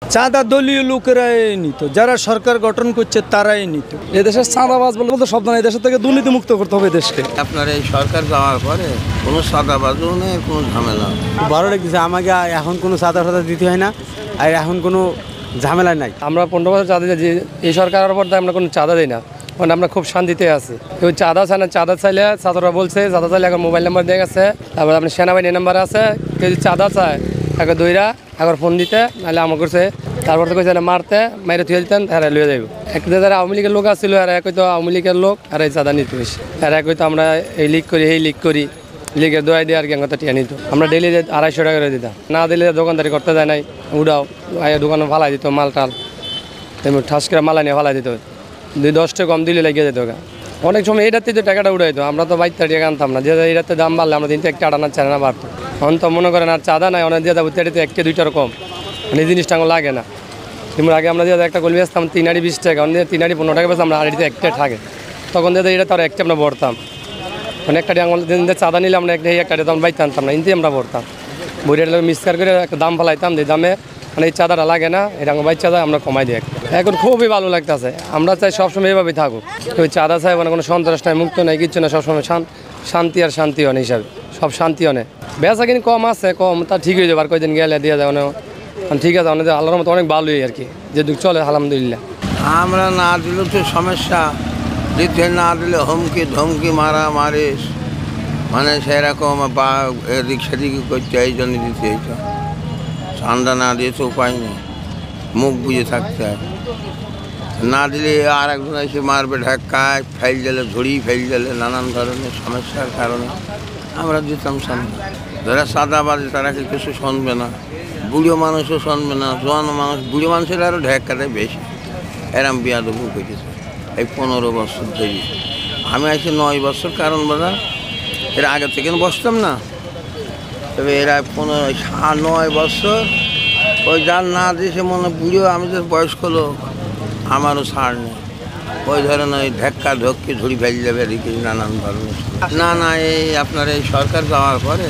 চাঁদা দলীয় লোকেরাই নিত, যারা সরকার গঠন করছে তারাই নিত। এদেশের চাঁদাবাজ বলতে শব্দ নাই, এদেশের থেকে দুর্নীতি মুক্ত করতে হবে দেশকে। আপনার এই সরকার যাওয়ার পরে কোনো চাঁদাবাজও নেই, কোনো ঝামেলা। ভালো লাগছে, আমাকে এখন কোনো চাঁদা দিতে হয় না, আর এখন কোনো ঝামেলা নাই। আমরা 15 বছর চাঁদা দিয়েছি, এই সরকারের পর আমরা কোনো চাঁদা দিই না, মানে আমরা খুব শান্তিতে আছি। কেউ চাঁদা চায় না, চাঁদা চাইলে ছাত্ররা বলছে চাঁদা চাইলে এখন মোবাইল নাম্বার দিয়ে গেছে, তারপর আপনার সেনাবাহিনীর নাম্বার আছে, কেউ যদি চাঁদা চায় একে দইরা একবার ফোন দিতে, নাহলে আমার করছে তারপর তো কইছে মারতে মাইরে থুয়ে দিতেন, তারা লুয়ে যাইব। একটা যারা আওয়ামী লীগের লোক আসছিল, আর এক হয়তো আওয়ামী লীগের লোক, আর এই চাঁদা নিতে হয়েছে, আর এক হয়তো আমরা এই লিগ করি এই লিগ করি, লিগের দোয়াই দিয়ে আর কি কথা টিয়া নিত। আমরা ডেলি 250 টাকা করে দিতাম, না দিলে দোকানদারি করতে যায় নাই, উড়াও দোকানে ফালাই দিত মাল টাল, তেমনি ঠাস করে মালা নিয়ে ফালাই দিত, 2-10 টাকা কম দিলে লাগিয়ে যেত। অনেক সময় এইটাতে তো টাকাটা উড়াইতো, আমরা তো 22 টাকা আনতাম না, যে এইটাতে দাম বাড়লে আমরা দিনটা একটা আটানা চারানা বাড়তো। এখন তো মনে করেন আর চাঁদা নাই, অনেক দিয়ে যাবো এটাতে 1-2 কম, মানে এই জিনিসটা আমার লাগে না। যেমন আগে আমরা দিয়ে একটা কলমি আসতাম 3 আড়ি 20 টাকা, অনেক 3 আড়ি 15 টাকা বেশ আমরা আড়িতে একটা থাকে, তখন দিয়ে এটা তার একটা আমরা ভরতাম, মানে একটা দিন চাঁদা নিলে আমরা একটা তখন বাইতে আনতাম না, ইনতে আমরা ভরতাম, বইটা মিক্সার করে একটা দাম ফেলাইতাম, যে দামে মানে এই চাঁদাটা লাগে না, এটা আমার বাইক চাঁদা আমরা কমাই দিই। এখন খুবই ভালো লাগতেছে, আমরা চাই সবসময় এইভাবেই থাকুক, ওই চাঁদা চাই মানে কোনো সন্ত্রাস নাই, মুক্ত নাই, কিচ্ছু না, সবসময় শান্তি আর শান্তি অনেক হিসাবে সব শান্তি অনেক। বেচা কিনি কম আছে, কম তা ঠিক হয়ে যাবে, আর কয়েকদিন গেলে দিয়ে যায় অনেক ঠিক আছে, অনেক আল্লাহর মতো অনেক ভালোই আর কি, যে দুঃখ চলে আলহামদুলিল্লাহ। আমরা না দিলেও তো সমস্যা, দিতে না দিলে হুমকি ধমকি মারামারি, মানে সেরকম বা এদিক সেদিক করছে, এই জন্য দিতে এইটা চাঁদা না দিয়ে তো উপায় নেই, মুখ বুঝে থাকতে হয়। না দিলে আর একজন এসে মারবে, ঢাকায় ফেল দিলে, ঝুড়ি ফেল দিলে, নানান ধরনের সমস্যার কারণে আমরা দিতাম সামনে। যারা সাদাবাজি তারা কিছু শুনবে না, বুড়ো মানুষও শুনবে না, জোয়ান মানুষ, বুড়ো মানুষের আরও ঢেকাতে বেশি, এরম বিয়াদবু করেছে এই 15 বছর ধরে। আমি আছি 9 বছর, কারণ বাজার এর আগে থেকে বসতাম না, তবে এরা 9 বছর ওই যার না দিয়েছে মনে বুড়ো, আমি তো বয়স্ক লোক, আমারও ছাড় নেই, ওই ধরনের ওই ঢেক্কা ঢক্কি ঝুড়ি ফেলে যাবে এদিকে, নানান ধরনের। না এই আপনার এই সরকার যাওয়ার পরে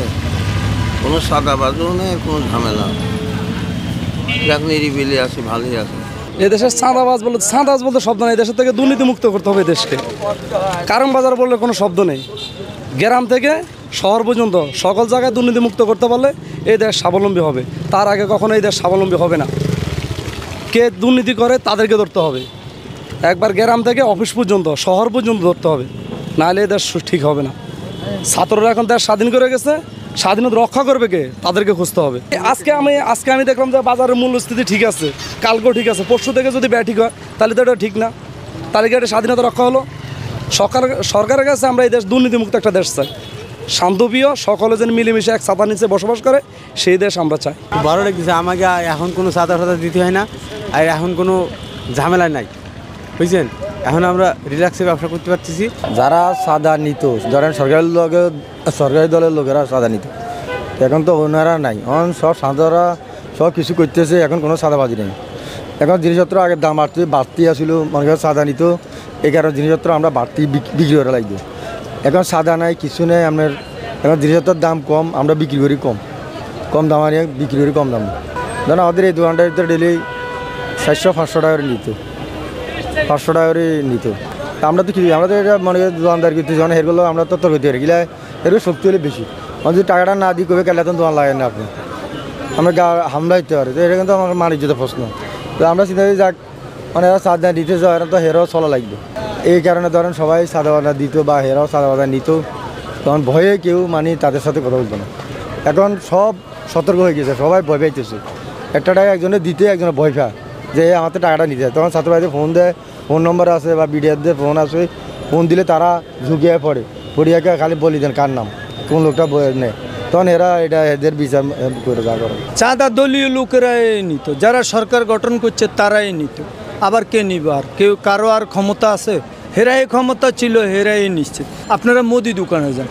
কোনো সাদাবাজও নেই, কোনো ঝামেলা, এখন নিরিবিলি আছে, ভালোই আছে। এদেশের চাঁদাবাজ বলতে শব্দ নেই, দেশের থেকে দুর্নীতি মুক্ত করতে হবে দেশকে। কারণ বাজার বললে কোনো শব্দ নেই, গ্রাম থেকে শহর পর্যন্ত সকল জায়গায় দুর্নীতি মুক্ত করতে পারলে এই দেশ স্বাবলম্বী হবে, তার আগে কখনো এই দেশ স্বাবলম্বী হবে না। কে দুর্নীতি করে তাদেরকে ধরতে হবে, একবার গ্রাম থেকে অফিস পর্যন্ত শহর পর্যন্ত ধরতে হবে, নাহলে এই দেশ ঠিক হবে না। ছাত্ররা এখন দেশ স্বাধীন করে গেছে, স্বাধীনতা রক্ষা করবে কে, তাদেরকে খুঁজতে হবে। আজকে আমি দেখলাম যে বাজারের মূল্যস্থিতি ঠিক আছে, কালকেও ঠিক আছে, পরশু থেকে যদি ব্যয় ঠিক হয় তাহলে তো এটা ঠিক না, তাহলে কি এটা স্বাধীনতা রক্ষা হলো? সরকারের কাছে আমরা এই দেশ দুর্নীতিমুক্ত একটা দেশ চাই, শান্তপ্রিয়, সকলে যেন মিলেমিশে এক ছাতার নিচে বসবাস করে, সেই দেশ আমরা চাই। ভালো লাগছে, আমাকে এখন কোনো চাঁদা দিতে হয় না, আর এখন কোনো ঝামেলা নাই, বুঝছেন? এখন আমরা রিল্যাক্সে ব্যবসা করতে পারতেছি। যারা চাঁদা নিত, ধরেন সরকারি দলের লোকেরা চাঁদা নিত, এখন তো ওনারা নাই, এখন সব চাঁদারা সব কিছু করতেছে, এখন কোনো চাঁদাবাজি নেই। এখন জিনিসপত্র আগের দাম বাড়তি আসছিল, মনে করেন চাঁদা নিত, এই কারণে জিনিসপত্র আমরা বাড়তি বিক্রি করা লাগবে। এখন চাঁদা নাই, কিছু নেই আপনার, এখন জিনিসপত্রের দাম কম, আমরা বিক্রি করি কম দাম আনিয়ে বিক্রি করি কম দাম। ধরেন আমাদের এই দোকানটার ভিতরে ডেলি 400-500 টাকা করে নিত, 500 টাকা করে নিত। আমরা তো কি, আমরা তো এটা মনে করি দোকানদার করতে যখন এগুলো আমরা তো করতে পারি, গেলে এরকম শক্তি হলে বেশি, আমার যদি টাকাটা না দিই কবে গেলে তখন দোকান লাগে না, আপনি আমরা হামলা দিতে পারি, তো এটা কিন্তু আমার বাণিজ্যত প্রশ্ন। তো আমরা চিন্তা করি যাক, মানে এরা চাঁদা দিতে যাওয়ার তো হেরাও চলা লাগবে, এই কারণে ধরেন সবাই সাদা বাদা দিত বা হেরাও সাদা বাদা নিত, তখন ভয়ে কেউ মানে তাদের সাথে কথা বলতো না। এখন সব সতর্ক হয়ে গেছে, সবাই ভয় পাইতেছে, একটা টাকা একজনে দিতে একজনে ভয় পায় যে আমাদের টাকাটা নিতে হয়, তখন ছাত্রবাড়িতে ফোন দেয়, ফোন নম্বর আছে বা বিডিআরদের ফোন আছে, ফোন দিলে তারা ঝুঁকিয়ে পড়ে, পড়িয়াকে খালি বলি দেন কার নাম, কোন লোকটা নেয়, তখন এরা এটা এদের বিচার করে যা করে। চাঁদা দলীয় লোকেরাই নিত, যারা সরকার গঠন করছে তারাই নিত, আবার কে নিবে? আর কেউ কারো আর ক্ষমতা আছে? হেরাই ক্ষমতা ছিল, হেরাই নিশ্চিত। আপনারা মুদি দোকানে যান,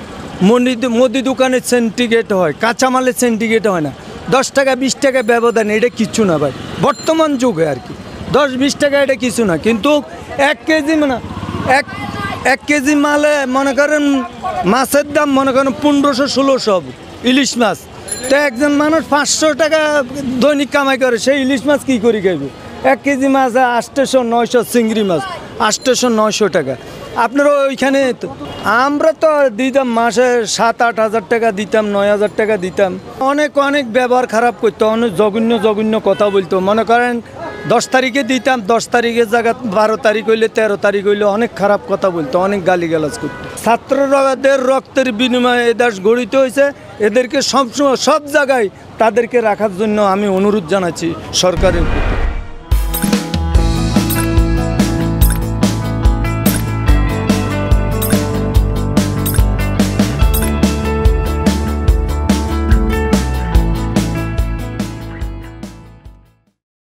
মুদি দোকানে সিন্ডিকেট হয়, কাঁচামালের সিন্ডিকেট হয় না, 10 টাকা 20 টাকা ব্যবধান, এটা কিচ্ছু না ভাই, বর্তমান যুগে আর কি 10-20 টাকা এটা কিছু না। কিন্তু 1 কেজি মানে 1 কেজি মালে মনে করেন মাছের দাম মনে করেন 1500-1600 ইলিশ মাছ, তো একজন মানুষ 500 টাকা দৈনিক কামাই করে, সেই ইলিশ মাছ কী করে খাইবে? 1 কেজি মাছ 800 900, চিংড়ি মাছ 800 900 টাকা। আপনারা ওইখানে আমরা তো দিতাম মাসে 7-8 হাজার টাকা দিতাম, 9 হাজার টাকা দিতাম। অনেক অনেক ব্যবহার খারাপ করতো, অনেক জঘন্য জঘন্য কথা বলতো। মনে করেন 10 তারিখে দিতাম, 10 তারিখের জায়গা 12 তারিখ হইলে 13 তারিখ হইলে অনেক খারাপ কথা বলতো, অনেক গালিগালাজ করতো। ছাত্রদের রক্তের বিনিময়ে এ দেশ গঠিত হয়েছে, এদেরকে সবসময় সব জায়গায় তাদেরকে রাখার জন্য আমি অনুরোধ জানাচ্ছি সরকারের প্রতি।